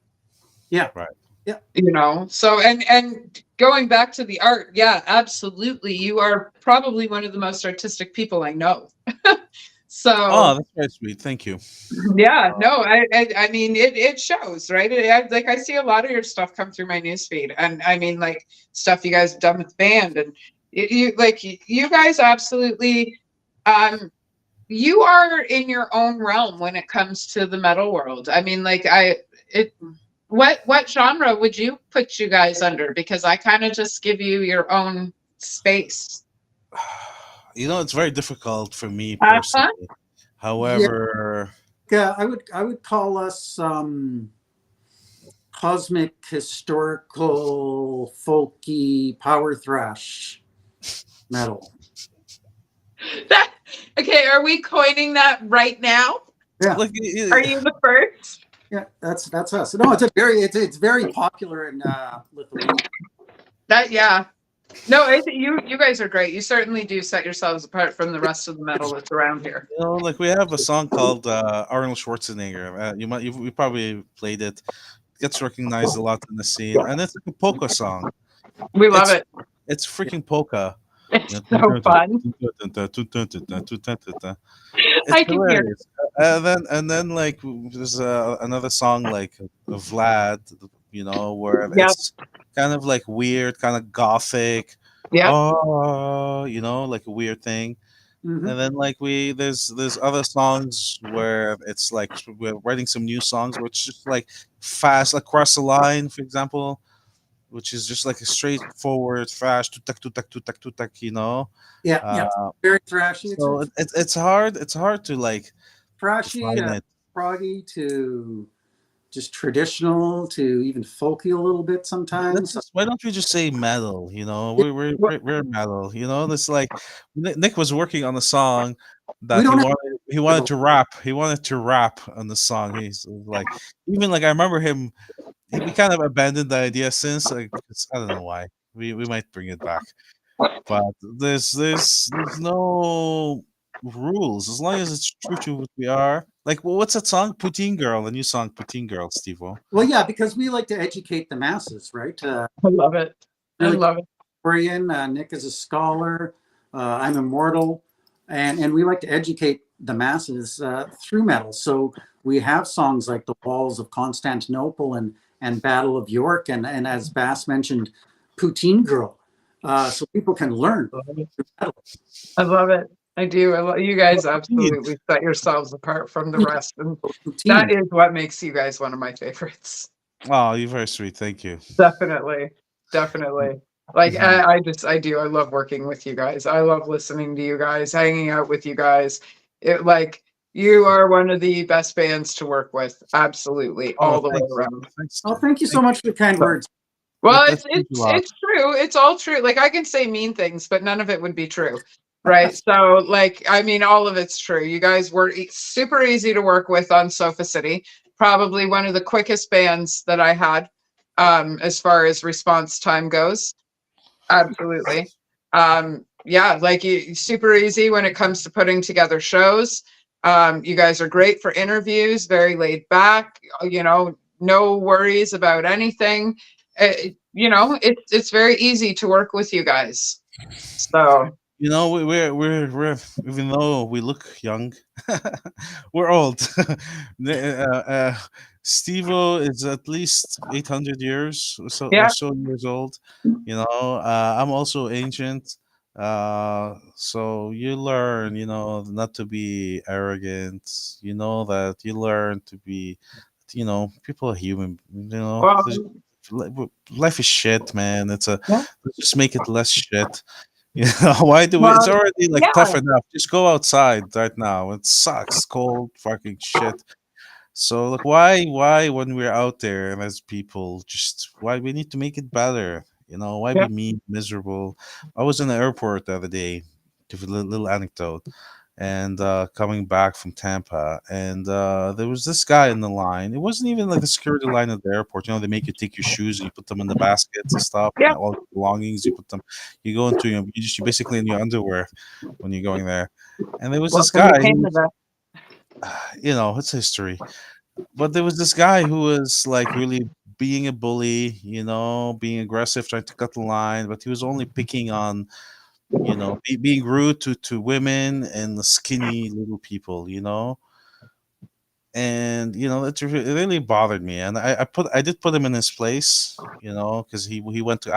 Yeah. Right. Yeah. So and going back to the art, yeah, absolutely. You are probably one of the most artistic people I know. So Oh, that's very sweet. Thank you. yeah, no, I mean it shows, right? Like I see a lot of your stuff come through my newsfeed, and I mean like stuff you guys have done with the band, and you guys absolutely, you are in your own realm when it comes to the metal world. I mean, like what genre would you put you guys under? Because I kind of just give you your own space. It's very difficult for me Uh-huh. personally. However, I would call us cosmic, historical, folky, power thrash metal. Okay, are we coining that right now? Yeah. like, Are you the first? Yeah, that's us. No, it's very popular in Lithuania. Yeah. No, you guys are great. You certainly do set yourselves apart from the rest of the metal that's around here. like we have a song called Arnold Schwarzenegger. You probably played it. It gets recognized a lot in the scene, and it's like a polka song. We love it. It's freaking polka. It's so fun. It's I can hear hilarious. And then like there's another song like Vlad, where Yeah. it's kind of like weird, kind of gothic. Yeah. Oh, like a weird thing. Mhm. And then like there's other songs where it's like we're writing some new songs where it's just like fast, like Cross the Line, for example, which is just like a straightforward fast tutak tutak tutak tutak, Yeah, very thrashy. So it's hard to like Thrashy, define it. proggy to just traditional to even folky a little bit sometimes. Why don't we just say metal? We're metal. It's like Nick was working on a song that he wanted to rap. He wanted to rap on the song. He's like, even like I remember him. We kind of abandoned the idea since. Like, I don't know why. We might bring it back, but there's no rules as long as it's true to what we are. Like, well, what's that song? Poutine Girl, the new song, Poutine Girl, Steve-O. Well, yeah, because we like to educate the masses, right? I love it. I Really love it. Korean. Nick is a scholar. I'm immortal. and we like to educate the masses through metal. So we have songs like The Walls of Constantinople and Battle of York, and as Bass mentioned, Poutine Girl, so people can learn through metal. I love it. I do. You guys absolutely set yourselves apart from the rest, and that Poutine. is what makes you guys one of my favorites. Oh, you're very sweet. Thank you. Definitely, definitely. Like Mhm. I do. I love working with you guys. I love listening to you guys, hanging out with you guys. It like you are one of the best bands to work with. Absolutely, Oh, all the way thanks. around. Thanks. Oh, thank you so much for the kind words. Well, That means a lot. it's true. It's all true. Like I can say mean things, but none of it would be true. Right. So like I mean all of it's true. You guys were super easy to work with on Sofa City. Probably one of the quickest bands that I had as far as response time goes. Absolutely. Yeah, like super easy when it comes to putting together shows. You guys are great for interviews, very laid back, no worries about anything. It's very easy to work with you guys. So, We're even though we look young, we're old. Steve-O is at least 800 years or yeah, so years old. I'm also ancient. So you learn, not to be arrogant. You know that you learn to be, people are human. well, Life is shit, man. yeah, Let's just make it less shit. Why do we? It's well, already like yeah, tough enough. Just go outside right now. It sucks, cold, fucking shit. So like, why when we're out there and as people, just why we need to make it better? Why yeah. be mean, miserable? I was in the airport the other day. Give a little anecdote, and coming back from Tampa, and there was this guy in the line. It wasn't even like the security line at the airport. They make you take your shoes and you put them in the baskets and stuff. Yeah. All your belongings, you put them. You go into you're basically in your underwear when you're going there. And there was this Welcome to guy. Canada. It's history. But there was this guy who was like really being a bully, being aggressive, trying to cut the line, but he was only picking on, being rude to women and the skinny little people. And it really bothered me, and I did put him in his place, because he went to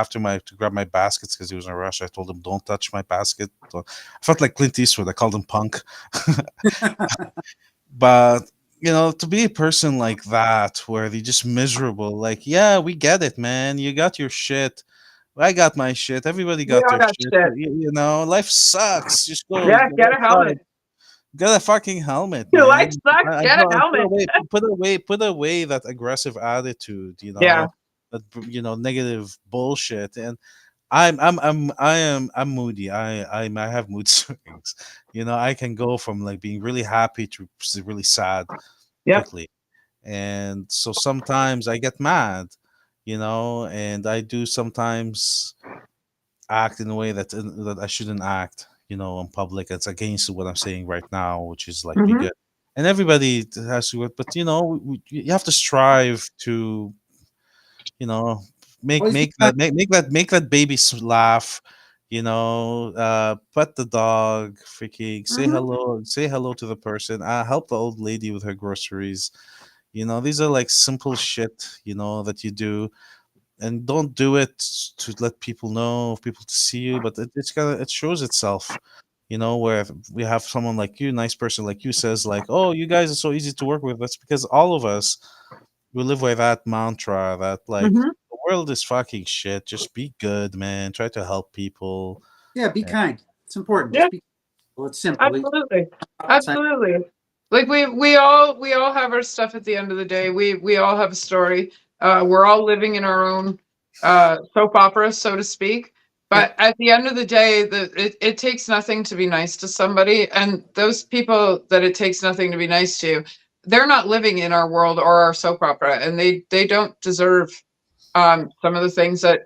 grab my baskets because he was in a rush. I told him, don't touch my basket. I felt like Clint Eastwood. I called him punk. But to be a person like that where they're just miserable, like, yeah, we get it, man. You got your shit. I got my shit. Everybody We got all their got shit. shit. Life sucks. Just Yeah, go get a outside. helmet. Get a fucking helmet, Your life man. sucks. Get a helmet. Put away that aggressive attitude. Yeah. That negative bullshit. And I'm moody. I have mood swings. I can go from like being really happy to really sad Yep. quickly. And so sometimes I get mad, and I do sometimes act in a way that I shouldn't act, in public. It's against what I'm saying right now, which is like be Hmm. good. And everybody has to, but you have to strive to, you know, make Always be make kind. that make that baby laugh. Pet the dog, freaking Hmm. say hello to the person. Help the old lady with her groceries. These are like simple shit, that you do, and don't do it to let people know, people to see you, but it shows itself. Where we have someone like you, nice person like you, says like, oh, you guys are so easy to work with. That's because all of us, we live by that mantra that like Hmm. the world is fucking shit. Just be good, man. Try to help people. Yeah, be And kind. It's important. Yeah, Just be. Well, it's simple. absolutely. Outside. Absolutely. Like we all have our stuff at the end of the day. We all have a story. We're all living in our own soap opera, so to speak. Yep. But at the end of the day, it takes nothing to be nice to somebody. And those people that it takes nothing to be nice to, they're not living in our world or our soap opera, and they don't deserve some of the things that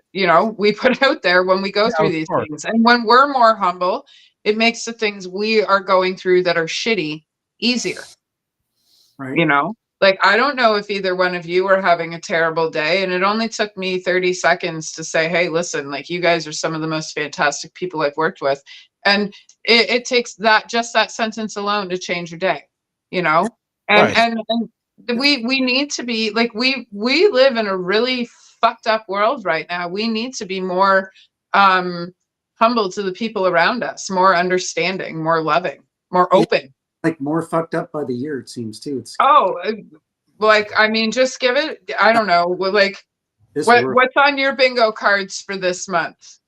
we put out there when we go yeah, through of these course. things. And when we're more humble, it makes the things we are going through that are shitty easier. Right. Like I don't know if either one of you are having a terrible day, and it only took me 30 seconds to say, hey, listen, like you guys are some of the most fantastic people I've worked with, And it takes that sentence alone to change your day, you know? Right. And we need to be like, we live in a really fucked up world right now. We need to be more humble to the people around us, more understanding, more loving, more open. Like more fucked up by the year, it seems too. It's Oh, like, I mean, just give it, I don't know, like, this world. what's on your bingo cards for this month?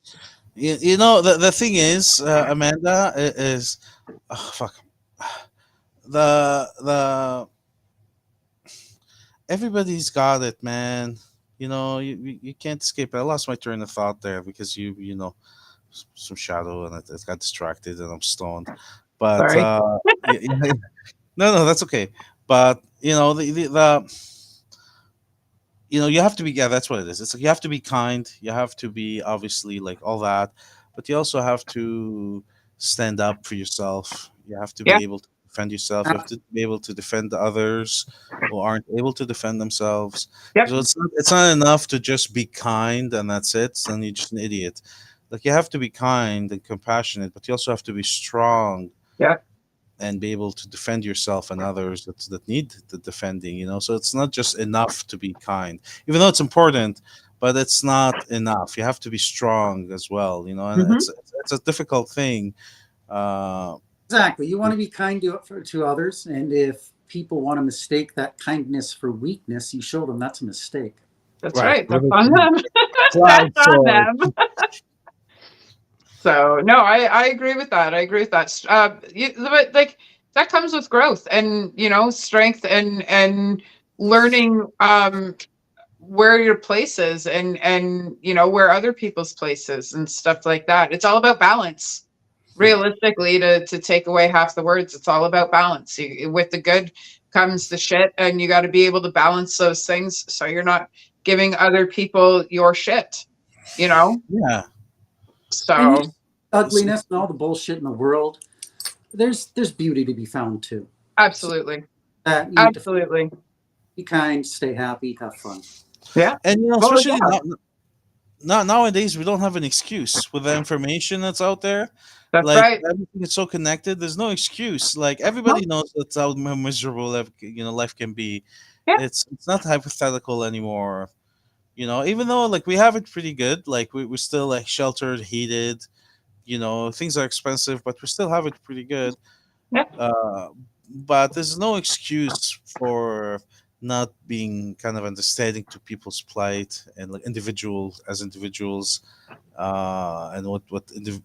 You know, the thing is, Amanda, is oh, fuck. The everybody's got it, man. You know, you can't escape it. I lost my train of thought there because you know, some shadow and it got distracted and I'm stoned. But Sorry. no, that's okay. But you know, the you know, you have to be, yeah, that's what it is. It's like you have to be kind, you have to be obviously like all that, but you also have to stand up for yourself. You have to Yeah. be able to defend yourself. You have to be able to defend the others who aren't able to defend themselves. Yep. So it's not enough to just be kind and that's it, and you're just an idiot. Like you have to be kind and compassionate, but you also have to be strong. Yeah. And be able to defend yourself and others that need the defending, you know. So it's not just enough to be kind, even though it's important, but it's not enough. You have to be strong as well, you know. And Mhm. it's a difficult thing. Exactly. You want to be kind to others, and if people want to mistake that kindness for weakness, you show them that's a mistake. That's Right. right. That's on them. Cloud That's on sword. them. So no, I agree with that. I agree with that. But like that comes with growth and, you know, strength and learning where your place is and you know where other people's places and stuff like that. It's all about balance. Realistically, to take away half the words, it's all about balance. With the good comes the shit, and you got to be able to balance those things so you're not giving other people your shit. You know. Yeah. So And ugliness and all the bullshit in the world, there's beauty to be found too. absolutely, You need to absolutely. be kind, stay happy, have fun. Yeah. And you know, Well, especially yeah. nowadays, we don't have an excuse with the information that's out there. That's Like right. everything is so connected. There's no excuse. Like everybody knows that's how miserable you know life can be. Yeah. It's not hypothetical anymore. You know, even though like we have it pretty good. Like we're still like sheltered, heated. You know, things are expensive, but we still have it pretty good. Yeah. But there's no excuse for not being kind of understanding to people's plight and like individuals, and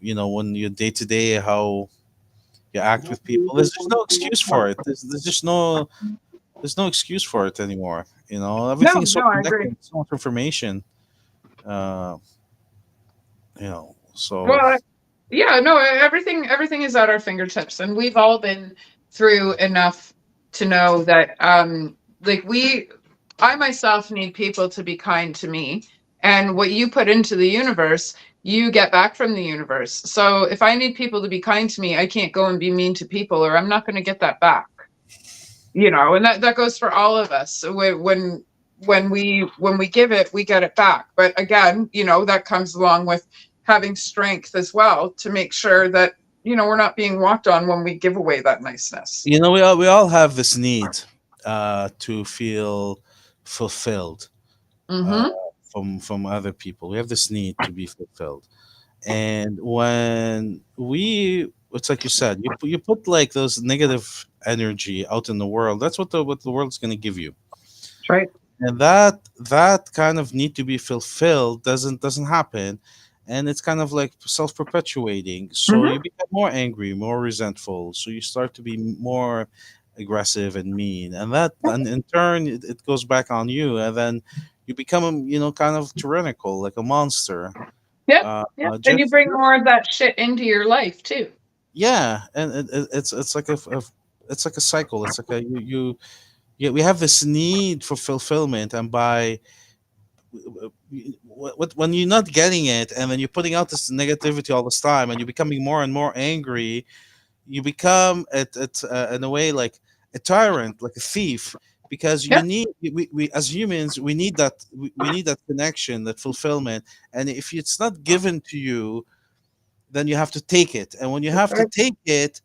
you know, when you're day to day how you act with people. There's no excuse for it. There's no excuse for it anymore. You know, everything is so no, I agree. connected, so much information. Uh, you know, so Well, yeah, no, everything is at our fingertips, and we've all been through enough to know that like I myself need people to be kind to me, and what you put into the universe, you get back from the universe. So if I need people to be kind to me, I can't go and be mean to people, or I'm not going to get that back. You know, and that goes for all of us. So when we give it, we get it back. But again, you know, that comes along with having strength as well to make sure that, you know, we're not being walked on when we give away that niceness. you know, we all have this need to feel fulfilled uh, Mm-hmm. from other people. We have this need to be fulfilled, and when it's like you said, you put like those negative energy out in the world. That's what the world's going to give you, That's right. and that kind of need to be fulfilled doesn't happen, and it's kind of like self-perpetuating. So Mm-hmm. you become more angry, more resentful, so you start to be more aggressive and mean, and in turn it goes back on you, and then you become, you know, kind of tyrannical, like a monster. Yep. uh, Yep. uh, And you just bring more of that shit into your life too. yeah, and it's like it's like a cycle. It's like yeah, we have this need for fulfillment, and by when you're not getting it, and then you're putting out this negativity all this time, and you're becoming more and more angry, you become in a way like a tyrant, like a thief, because you Yeah. need we as humans we need we need that connection, that fulfillment, and if it's not given to you, then you have to take it, and when you have to right. take it,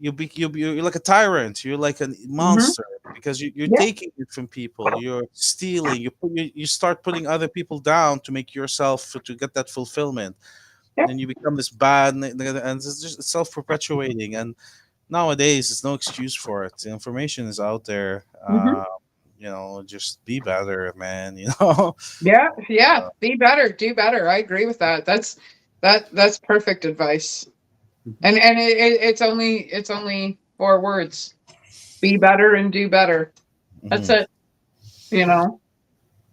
you're like a tyrant. You're like a monster because you're Yeah. taking it from people. You're stealing. You start putting other people down to make yourself to get that fulfillment. Yeah. And then you become this bad, and it's just self perpetuating. And nowadays, there's no excuse for it. The information is out there. Mhm. Just be better, man. You know. Yeah, yeah. Be better, do better. I agree with that. That's perfect advice. And it's only 4 words. Be better and do better. That's Mhm. it. You know.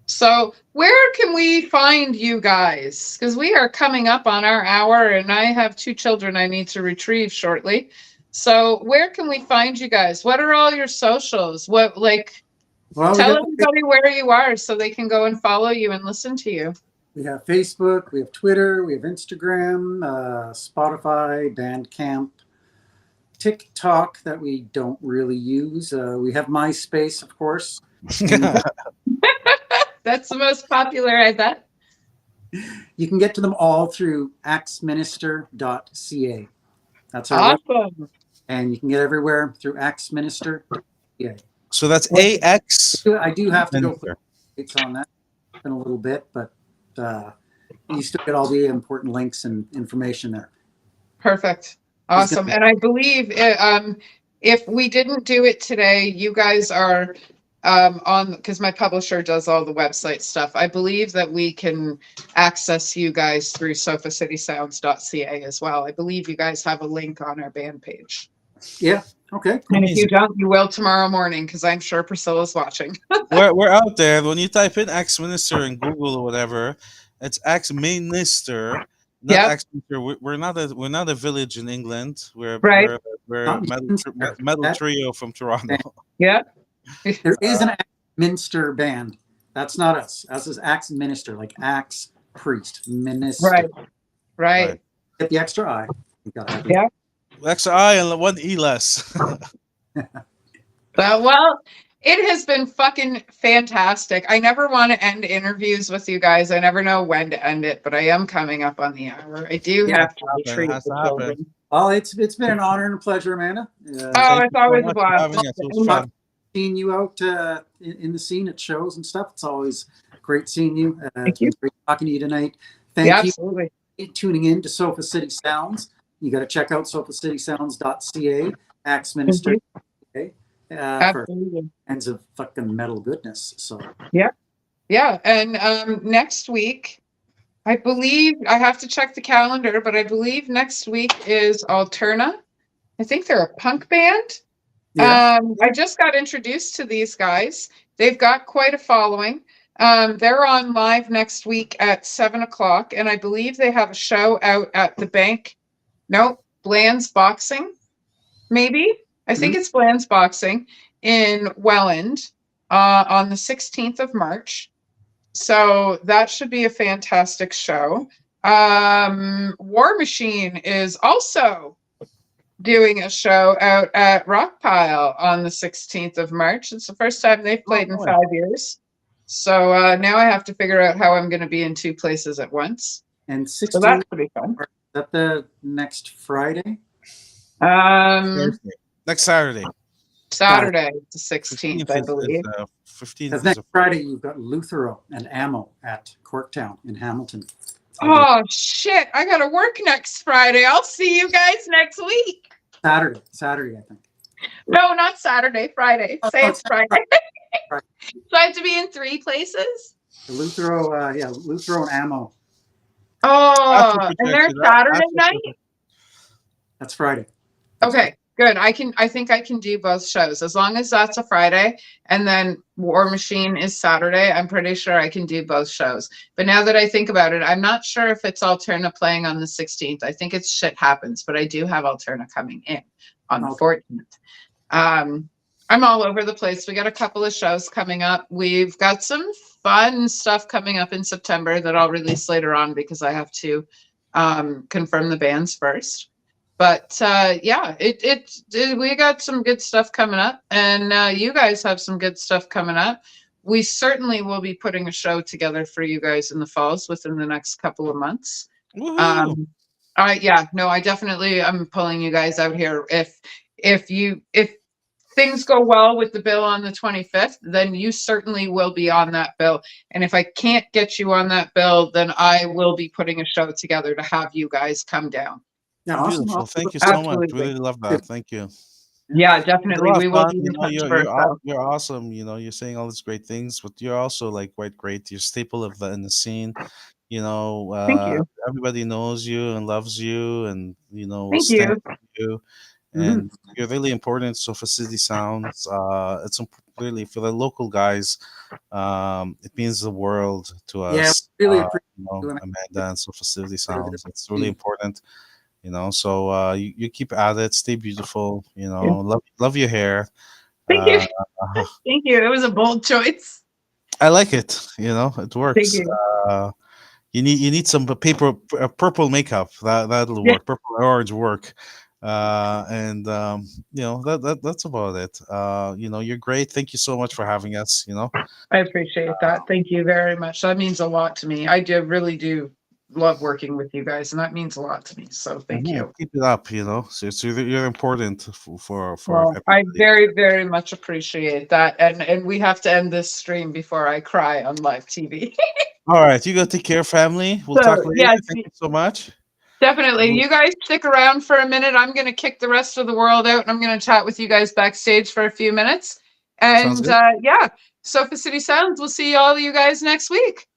So where can we find you guys? Because we are coming up on our hour, and I have 2 children I need to retrieve shortly. So where can we find you guys? What are all your socials? What Well, tell everybody where you are so they can go and follow you and listen to you. we have Facebook, we have Twitter, we have Instagram, Spotify, Bandcamp, TikTok that we don't really use. We have MySpace, of course. That's the most popular, I bet. You can get to them all through axminister.ca. That's our website. Awesome. And you can get everywhere through axminister.ca. So that's AX. I do have to go Minister. it's on that in a little bit, but you still get all the important links and information there. Perfect. Awesome. And I believe if we didn't do it today, you guys are on, because my publisher does all the website stuff. I believe that we can access you guys through sofacitysounds.ca as well. I believe you guys have a link on our band page. Yeah. Okay. And if you don't, you will tomorrow morning, because I'm sure Priscilla's watching. we're out there. When you type in Axe Minister in Google or whatever, it's Axe Minister, not Yep. Axe Minister. We're not a village in England. We're Right. we're a metal trio from Toronto. Yeah. There is an Minster band. That's not us. Us is Axe Minister, like Axe Priest. Minister. Right. Right. Get the extra I. You gotta have Yeah. Extra I and 1 E less. Well, it has been fucking fantastic. I never want to end interviews with you guys. I never know when to end it, but I am coming up on the hour. I do have to retreat Has the to happen. children. Well, it's been an honor and a pleasure, Amanda. Oh, it's always a blast. It was fun. Seeing you out in the scene at shows and stuff. It's always great seeing you. Thank you. Great talking to you tonight. Thank Yeah, you absolutely. for tuning in to Sofa City Sounds. You got to check out sofacitysounds.ca, Axe Minister. Okay, for Absolutely. kinds of fucking metal goodness. So Yeah. And next week, I believe I have to check the calendar, but I believe next week is Alterna. I think they're a punk band. yeah, I just got introduced to these guys. They've got quite a following. They're on live next week at 7:00, and I believe they have a show out at the bank. No, Bland's Boxing, maybe. I think it's Bland's Boxing in Welland on the 16th of March. So that should be a fantastic show. War Machine is also doing a show out at Rockpile on the 16th of March. It's the first time they've played in 5 years. So now I have to figure out how I'm going to be in 2 places at once. and So 16. that's pretty fun. Is that the next Friday? Thursday. Next Saturday. Saturday, the 16th, I believe. 15th Because is next a Friday you've got Luthero and Ammo at Corktown in Hamilton. Oh, shit. I got to work next Friday. I'll see you guys next week. Saturday, I think. No, not Saturday, Friday. Oh, Say oh, it's Friday. Friday. So I have to be in 3 places? Luthero, Luthero and Ammo. Oh, and they're Saturday night? That's Friday. Okay, good. I think I can do both shows as long as that's a Friday and then War Machine is Saturday. I'm pretty sure I can do both shows. But now that I think about it, I'm not sure if it's Alterna playing on the 16th. I think it's Shit Happens, but I do have Alterna coming in on the 14th. I'm all over the place. We got a couple of shows coming up. We've got some fun stuff coming up in September that I'll release later on because I have to confirm the bands first. But yeah, we got some good stuff coming up, and you guys have some good stuff coming up. We certainly will be putting a show together for you guys in the falls within the next couple of months. Yeah, no, I definitely am pulling you guys out here. If things go well with the bill on the 25th, then you certainly will be on that bill. And if I can't get you on that bill, then I will be putting a show together to have you guys come down. Yeah, awesome. Beautiful. Thank you so much. Absolutely. Really love that. Thank you. Yeah, It's a definitely. lot of We will fun. be You in know, touch for a show. you're awesome. You know, you're saying all these great things, but you're also like quite great. You're staple of the in the scene. You know, Thank you. everybody knows you and loves you, and you know will Thank stand you. with you. Mhm. And you're really important. So for City Sounds, really for the local guys. It means the world to Yeah, us. really appreciate You know, you and Amanda and so Facility part of Sounds. It's really the important. You know, so you keep at it. Stay beautiful. You Yeah. know, love your hair. Thank you. Uh, Thank you. It was a bold choice. I like it. You know, it Thank works. you. Uh, you need some purple makeup. That'll Yeah, work. Purple or orange work. And you know that's about it. You know, you're great. Thank you so much for having us. You know, I appreciate that. Thank you very much. That means a lot to me. I do really do love working with you guys, and that means a lot to me. So thank Mhm. you. Keep it up. You know, so you're important for Well, I everybody. very, very much appreciate that. And we have to end this stream before I cry on live TV. All right, you go take care, family. We'll talk So later. yes, Thank you so much. definitely. You guys stick around for a minute. I'm going to kick the rest of the world out and I'm going to chat with you guys backstage for a few minutes. Sounds And good. yeah, Sofa City Sounds. We'll see all of you guys next week.